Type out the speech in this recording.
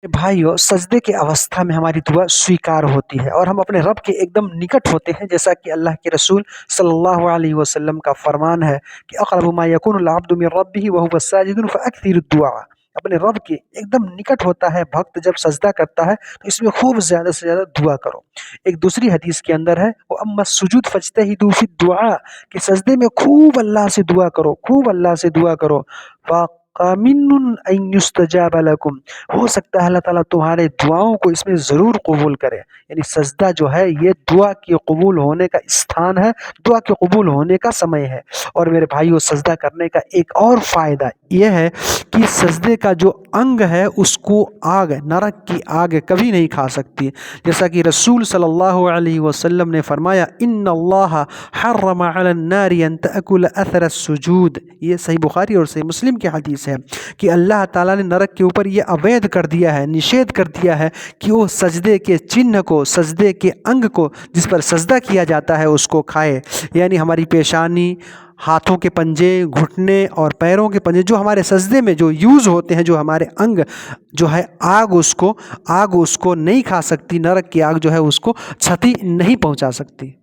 भाइयों, सजदे की अवस्था में हमारी दुआ स्वीकार होती है और हम अपने रब के एकदम निकट होते हैं, जैसा कि अल्लाह के रसूल सल्लल्लाहु अलैहि वसल्लम का फरमान है कि अक़रबु मा यकूनुल अब्दु मिन रब्बिही व हुवा साजिदुन फ़अक्सिरुद दुआ। अपने रब के एकदम निकट होता है भक्त जब सजदा करता है, तो इसमें खूब ज़्यादा से ज़्यादा दुआ करो। एक दूसरी हदीस के अंदर है वो अम्मा सुजूद फज्तहिदू फ़िद दुआ, कि सजदे में खूब अल्लाह से दुआ करो, खूब अल्लाह से दुआ करो। फ़क़मिनुन अन युस्तजाब लकुम, हो सकता है अल्लाह ताला तुम्हारे दुआओं को इसमें ज़रूर कबूल करे। यानी सजदा जो है ये दुआ के कबूल होने का स्थान है, दुआ के कबूल होने का समय है। और मेरे भाइयों, सजदा करने का एक और फ़ायदा ये है कि सजदे का जो अंग है उसको आग, नरक की आग कभी नहीं खा सकती। जैसा कि रसूल सल्लल्लाहु अलैहि वसल्लम ने फरमाया, इन्नल्लाह हर्रम अलन नारी अन तअकुल अथर सुजूद। ये सही बुखारी और सही मुस्लिम की हदीस है कि अल्लाह ताला ने नरक के ऊपर ये अवैध कर दिया है, निषेध कर दिया है कि वो सजदे के चिन्ह को, सजदे के अंग को, जिस पर सजदा किया जाता है उसको खाए। यानी हमारी पेशानी, हाथों के पंजे, घुटने और पैरों के पंजे, जो हमारे सजदे में जो यूज़ होते हैं, जो हमारे अंग जो है, आग उसको नहीं खा सकती। नरक की आग जो है उसको क्षति नहीं पहुंचा सकती।